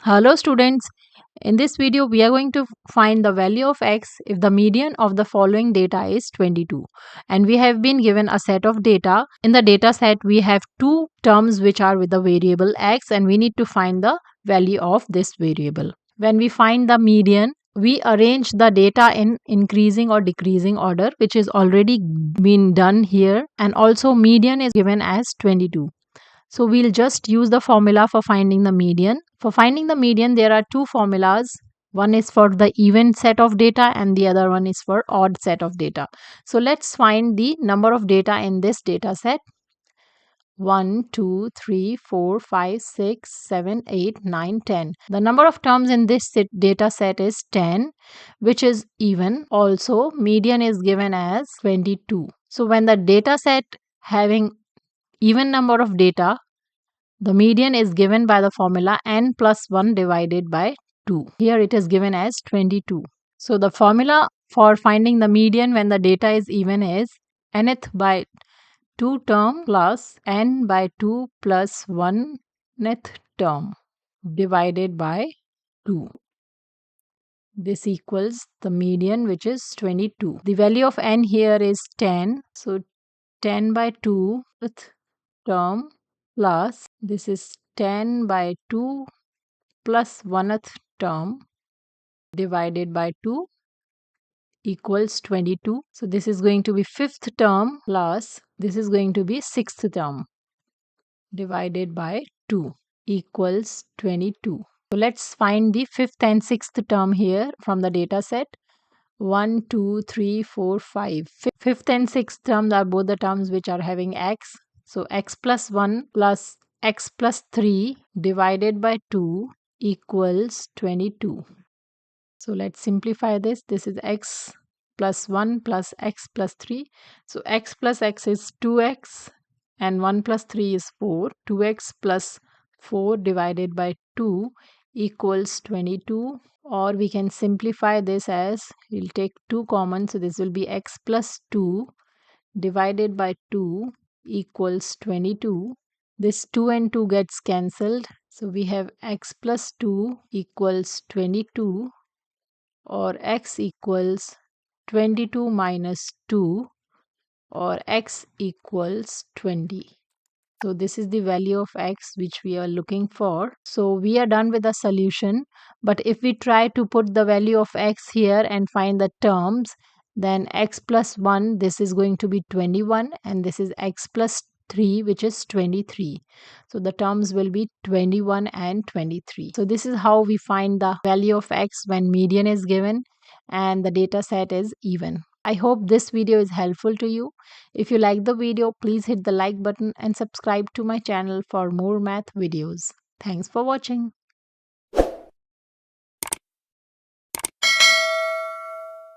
Hello students, in this video we are going to find the value of x if the median of the following data is 22 and we have been given a set of data. In the data set we have two terms which are with the variable x and we need to find the value of this variable. When we find the median, we arrange the data in increasing or decreasing order, which is already been done here, and also median is given as 22. So we'll just use the formula for finding the median. For finding the median, there are two formulas. One is for the even set of data and the other one is for odd set of data. So let's find the number of data in this data set. 1, 2, 3, 4, 5, 6, 7, 8, 9, 10. The number of terms in this data set is 10, which is even. Also, median is given as 22. So when the data set having even number of data, the median is given by the formula n plus 1 divided by 2. Here it is given as 22. So the formula for finding the median when the data is even is nth by 2 term plus n by 2 plus 1th term divided by 2. This equals the median, which is 22. The value of n here is 10. So 10 by 2th term plus this is 10 by 2 plus 1th term divided by 2 equals 22. So this is going to be 5th term plus this is going to be 6th term divided by 2 equals 22. So let's find the 5th and 6th term here from the data set. 1, 2, 3, 4, 5. 5th and 6th terms are both the terms which are having x. So x plus 1 plus x plus 3 divided by 2 equals 22. So let's simplify this. This is x plus 1 plus x plus 3. So x plus x is 2x and 1 plus 3 is 4. 2x plus 4 divided by 2 equals 22. Or we can simplify this as, we'll take 2 common. So this will be x plus 2 divided by 2 equals 22. This 2 and 2 gets cancelled. So we have x plus 2 equals 22, or x equals 22 minus 2, or x equals 20. So this is the value of x which we are looking for. So we are done with the solution. But if we try to put the value of x here and find the terms, then x plus 1, this is going to be 21, and this is x plus 3, which is 23. So the terms will be 21 and 23. So this is how we find the value of x when median is given and the data set is even. I hope this video is helpful to you. If you like the video, please hit the like button and subscribe to my channel for more math videos. Thanks for watching.